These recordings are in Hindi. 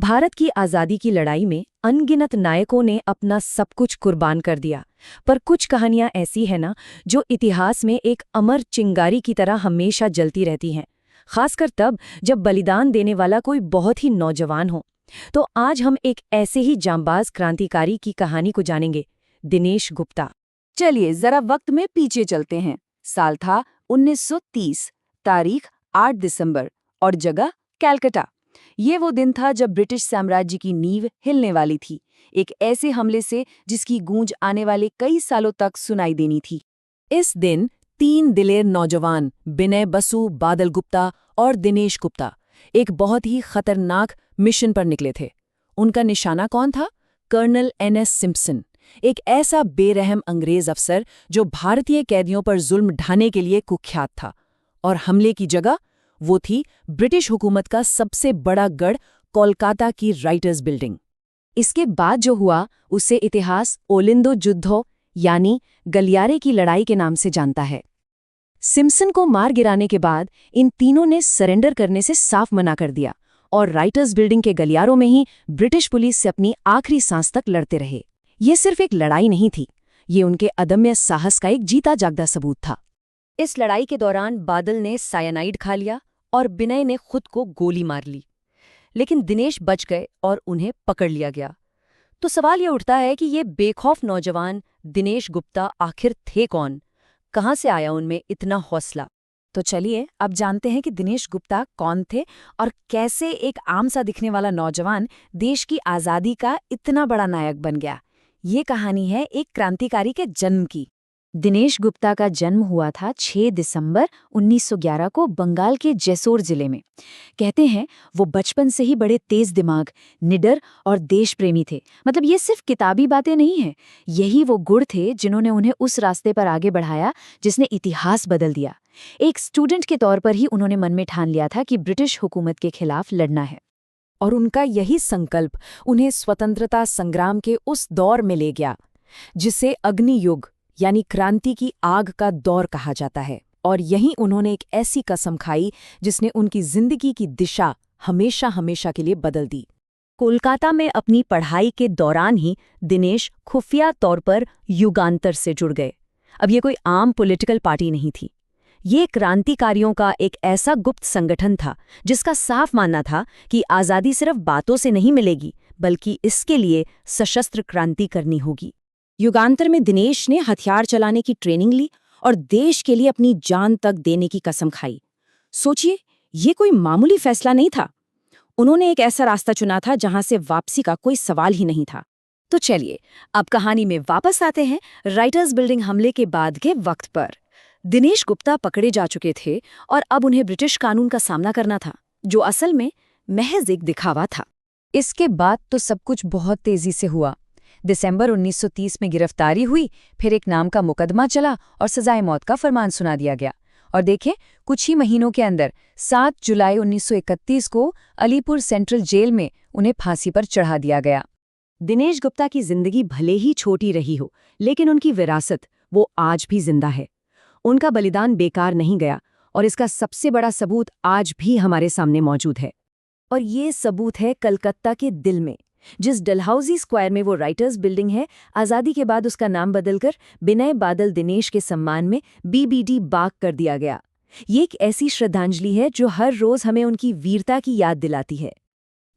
भारत की आज़ादी की लड़ाई में अनगिनत नायकों ने अपना सब कुछ कुर्बान कर दिया, पर कुछ कहानियां ऐसी हैं ना जो इतिहास में एक अमर चिंगारी की तरह हमेशा जलती रहती हैं, खासकर तब जब बलिदान देने वाला कोई बहुत ही नौजवान हो। तो आज हम एक ऐसे ही जांबाज क्रांतिकारी की कहानी को जानेंगे, दिनेश गुप्ता। चलिए जरा वक्त में पीछे चलते हैं। साल था 1930, तारीख 8 दिसंबर और जगह कलकत्ता। ये वो दिन था जब ब्रिटिश साम्राज्य की नींव हिलने वाली थी, एक ऐसे हमले से जिसकी गूंज आने वाले कई सालों तक सुनाई देनी थी। इस दिन 3 दिलेर नौजवान विनय बसु, बादल गुप्ता और दिनेश गुप्ता एक बहुत ही खतरनाक मिशन पर निकले थे। उनका निशाना कौन था? कर्नल NS सिम्पसन, एक ऐसा बेरहम अंग्रेज अफसर जो भारतीय कैदियों पर जुल्म ढाने के लिए कुख्यात था। और हमले की जगह वो थी ब्रिटिश हुकूमत का सबसे बड़ा गढ़, कोलकाता की राइटर्स बिल्डिंग। इसके बाद जो हुआ उसे इतिहास ओलिंदो युद्धों यानी गलियारे की लड़ाई के नाम से जानता है। सिम्पसन को मार गिराने के बाद इन तीनों ने सरेंडर करने से साफ मना कर दिया और राइटर्स बिल्डिंग के गलियारों में ही ब्रिटिश पुलिस से अपनी आखिरी सांस तक लड़ते रहे। ये सिर्फ एक लड़ाई नहीं थी, ये उनके अदम्य साहस का एक जीता जागता सबूत था। इस लड़ाई के दौरान बादल ने साइनाइड खा लिया और विनय ने खुद को गोली मार ली, लेकिन दिनेश बच गए और उन्हें पकड़ लिया गया। तो सवाल ये उठता है कि ये बेखौफ नौजवान दिनेश गुप्ता आखिर थे कौन? कहाँ से आया उनमें इतना हौसला? तो चलिए अब जानते हैं कि दिनेश गुप्ता कौन थे और कैसे एक आम सा दिखने वाला नौजवान देश की आज़ादी का इतना बड़ा नायक बन गया। ये कहानी है एक क्रांतिकारी के जन्म की। दिनेश गुप्ता का जन्म हुआ था 6 दिसंबर 1911 को बंगाल के जैसोर जिले में। कहते हैं वो बचपन से ही बड़े तेज दिमाग, निडर और देश प्रेमी थे। मतलब ये सिर्फ किताबी बातें नहीं हैं, यही वो गुण थे जिन्होंने उन्हें उस रास्ते पर आगे बढ़ाया जिसने इतिहास बदल दिया। एक स्टूडेंट के तौर पर ही उन्होंने मन में ठान लिया था कि ब्रिटिश हुकूमत के खिलाफ लड़ना है। और उनका यही संकल्प उन्हें स्वतंत्रता संग्राम के उस दौर में ले गया जिसे अग्नि युग यानी क्रांति की आग का दौर कहा जाता है। और यहीं उन्होंने एक ऐसी कसम खाई जिसने उनकी जिंदगी की दिशा हमेशा हमेशा के लिए बदल दी। कोलकाता में अपनी पढ़ाई के दौरान ही दिनेश खुफिया तौर पर युगांतर से जुड़ गए। अब ये कोई आम पॉलिटिकल पार्टी नहीं थी, ये क्रांतिकारियों का एक ऐसा गुप्त संगठन था जिसका साफ मानना था कि आज़ादी सिर्फ बातों से नहीं मिलेगी, बल्कि इसके लिए सशस्त्र क्रांति करनी होगी। युगांतर में दिनेश ने हथियार चलाने की ट्रेनिंग ली और देश के लिए अपनी जान तक देने की कसम खाई। सोचिए, ये कोई मामूली फैसला नहीं था। उन्होंने एक ऐसा रास्ता चुना था जहां से वापसी का कोई सवाल ही नहीं था। तो चलिए अब कहानी में वापस आते हैं राइटर्स बिल्डिंग हमले के बाद के वक्त पर। दिनेश गुप्ता पकड़े जा चुके थे और अब उन्हें ब्रिटिश कानून का सामना करना था, जो असल में महज एक दिखावा था। इसके बाद तो सब कुछ बहुत तेजी से हुआ। दिसंबर 1930 में गिरफ्तारी हुई, फिर एक नाम का मुकदमा चला और सजाए मौत का फरमान सुना दिया गया। और देखें, कुछ ही महीनों के अंदर 7 जुलाई 1931 को अलीपुर सेंट्रल जेल में उन्हें फांसी पर चढ़ा दिया गया। दिनेश गुप्ता की जिंदगी भले ही छोटी रही हो, लेकिन उनकी विरासत वो आज भी जिंदा है। उनका बलिदान बेकार नहीं गया और इसका सबसे बड़ा सबूत आज भी हमारे सामने मौजूद है। और ये सबूत है कलकत्ता के दिल में, जिस डलहौजी स्क्वायर में वो राइटर्स बिल्डिंग है। आज़ादी के बाद उसका नाम बदलकर विनय बादल दिनेश के सम्मान में BBD बाग कर दिया गया। ये एक ऐसी श्रद्धांजलि है जो हर रोज़ हमें उनकी वीरता की याद दिलाती है।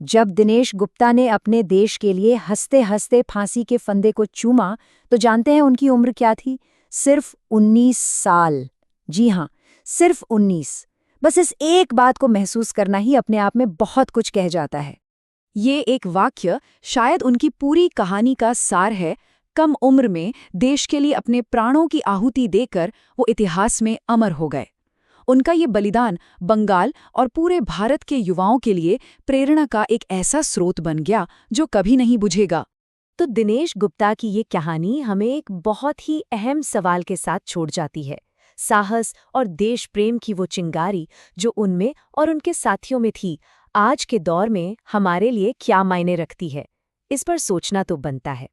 जब दिनेश गुप्ता ने अपने देश के लिए हंसते हंसते फांसी के फंदे को चूमा, तो जानते हैं उनकी उम्र क्या थी? सिर्फ 19 साल। जी हाँ, सिर्फ 19। बस इस एक बात को महसूस करना ही अपने आप में बहुत कुछ कह जाता है। ये एक वाक्य शायद उनकी पूरी कहानी का सार है। कम उम्र में देश के लिए अपने प्राणों की आहुति देकर वो इतिहास में अमर हो गए। उनका ये बलिदान बंगाल और पूरे भारत के युवाओं के लिए प्रेरणा का एक ऐसा स्रोत बन गया जो कभी नहीं बुझेगा। तो दिनेश गुप्ता की ये कहानी हमें एक बहुत ही अहम सवाल के साथ छोड़ जाती है। साहस और देश प्रेम की वो चिंगारी जो उनमें और उनके साथियों में थी, आज के दौर में हमारे लिए क्या मायने रखती है, इस पर सोचना तो बनता है।